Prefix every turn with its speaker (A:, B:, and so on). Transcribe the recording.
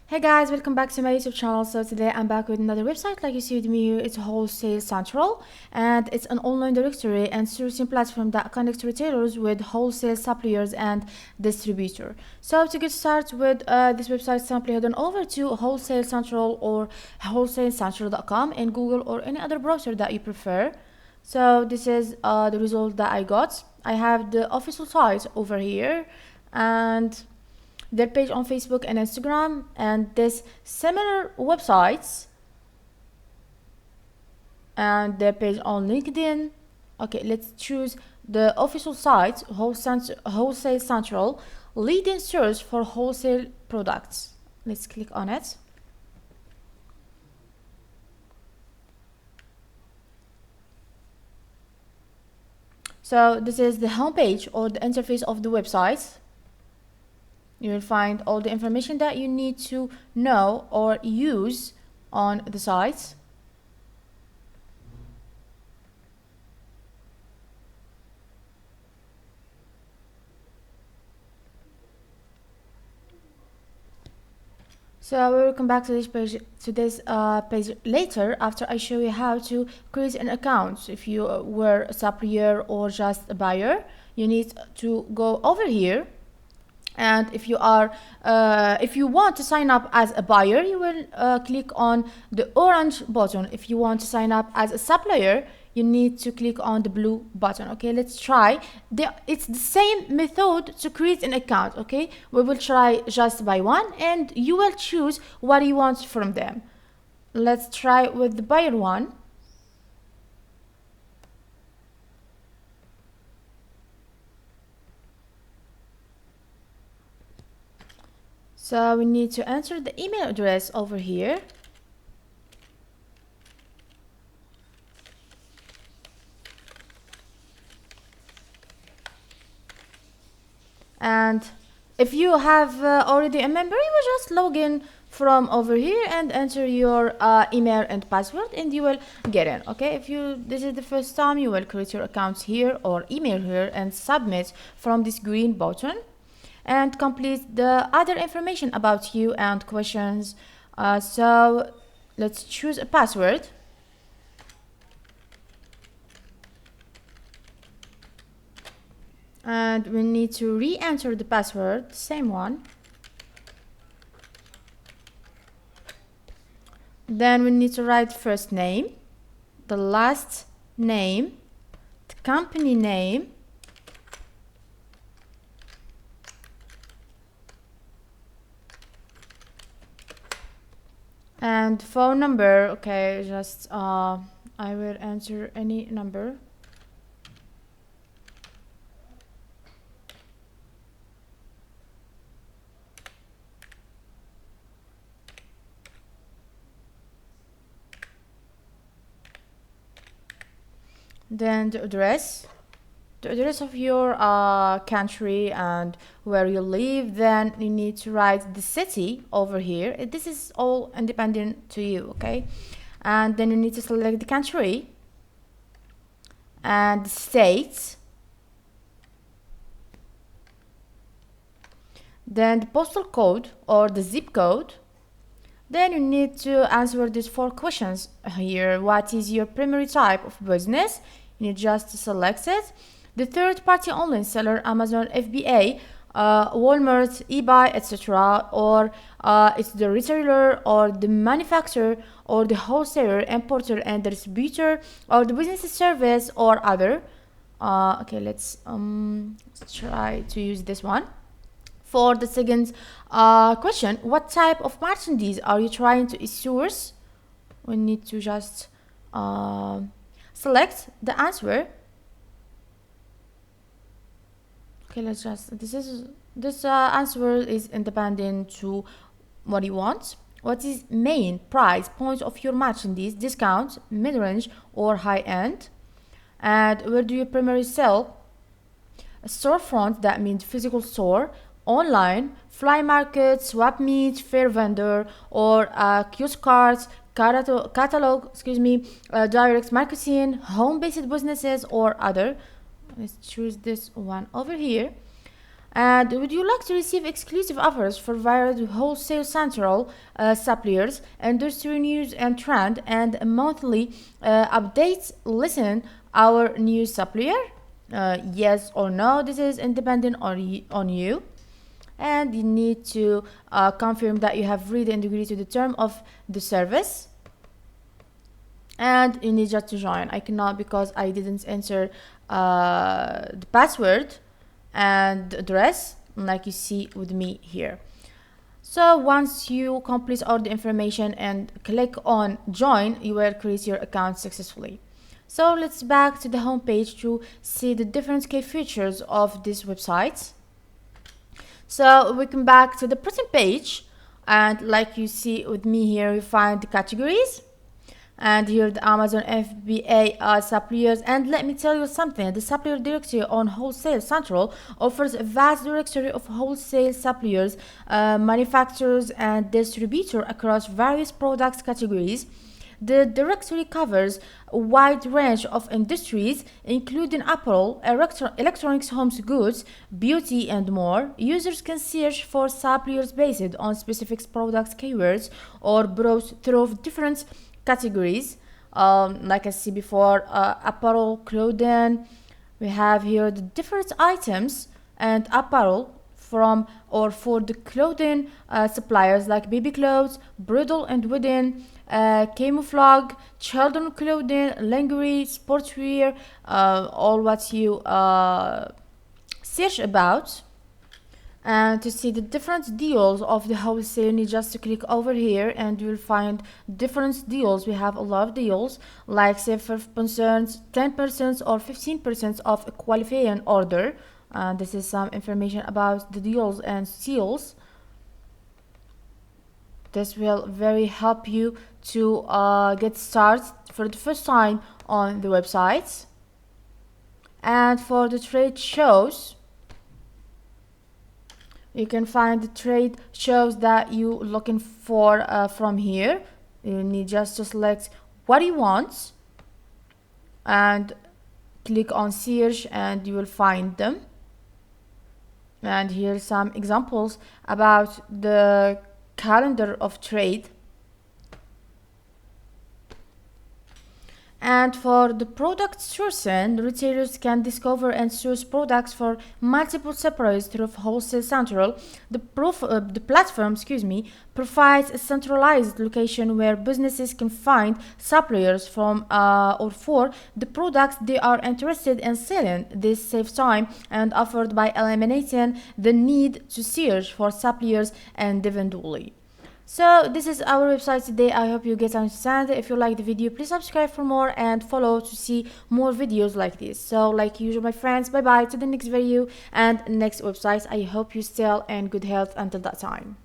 A: Hey guys, welcome back to my YouTube channel. So today I'm back with another website. Like you see with me here, it's Wholesale Central, and it's an online directory and sourcing platform that connects retailers with wholesale suppliers and distributor. So to get started with this website, simply head on over to Wholesale Central or wholesalecentral.com in Google or any other browser that you prefer. So this is the result that I got. I have the official site over here and their page on Facebook and Instagram, and this similar websites and their page on LinkedIn. Okay, let's choose the official site, Wholesale Central, leading source for wholesale products. Let's click on it. So this is the homepage or the interface of the website. You will find all the information that you need to know or use on the site. So we will come back to this page later after I show you how to create an account. If you were a supplier or just a buyer, you need to go over here. And if you want to sign up as a buyer, you will click on the orange button. If you want to sign up as a supplier, you need to click on the blue button. Okay, let's try. It's the same method to create an account. Okay, we will try just by one, and you will choose what you want from them. Let's try with the buyer one. So we need to enter the email address over here. And if you have already a member, you will just log in from over here and enter your email and password, and you will get in. Okay, if this is the first time, you will create your account here or email here and submit from this green button and complete the other information about you and questions. So let's choose a password. And we need to re-enter the password, same one. Then we need to write first name, the last name, the company name, and phone number. Okay, just I will enter any number. Then the address of your country and where you live. Then you need to write the city over here. This is all independent to you, okay? And then you need to select the country and the state, then the postal code or the zip code. Then you need to answer these 4 questions here. What is your primary type of business? You need just to select it. The third-party online seller, Amazon, FBA, Walmart, eBay, etc., or it's the retailer or the manufacturer or the wholesaler, importer and the distributor, or the business service or other. Okay, let's try to use this one. For the second question, what type of merchandise are you trying to source? We need to just select the answer. Okay, let's just this answer is independent to what you want. What is main price point of your merchandise? Discount, mid-range, or high-end? And where do you primarily sell? A storefront, that means physical store, online, fly market, swap meet, fair vendor, or kiosk cards, catalog, direct marketing, home-based businesses, or other. Let's choose this one over here. And would you like to receive exclusive offers for varied Wholesale Central suppliers, industry news and trend, and monthly updates? Listen, our new supplier? Yes or no, this is independent on you. And you need to confirm that you have read and agree to the term of the service. And you need just to join. I cannot because I didn't enter the password and address like you see with me here. So once you complete all the information and click on join, you will create your account successfully. So let's back to the home page to see the different key features of this website. So we come back to the present page, and like you see with me here, we find the categories. And here the Amazon FBA suppliers. And let me tell you something, the supplier directory on Wholesale Central offers a vast directory of wholesale suppliers, manufacturers and distributors across various product categories. The directory covers a wide range of industries, including apparel, electronics, home goods, beauty, and more. Users can search for suppliers based on specific products keywords or browse through different categories. Like I see before, apparel, clothing. We have here the different items and apparel from or for the clothing suppliers like baby clothes, bridal and wedding, camouflage, children clothing, lingerie, sportswear, all what you search about. And to see the different deals of the wholesale, you need just to click over here and you will find different deals. We have a lot of deals like say 5%, 10% or 15% of a qualifying order. This is some information about the deals and sales. This will very help you to get started for the first time on the website. And for the trade shows, you can find the trade shows that you looking for from here. You need just to select what you want and click on search and you will find them. And here's some examples about the calendar of trade. And for the product sourcing, retailers can discover and source products for multiple suppliers through Wholesale Central. The platform, provides a centralized location where businesses can find suppliers from or for the products they are interested in selling. This saves time and effort by eliminating the need to search for suppliers individually. So this is our website today. I hope you get understand. If you like the video, please subscribe for more and follow to see more videos like this. So like usual, my friends, bye bye to the next video and next website. I hope you still in good health until that time.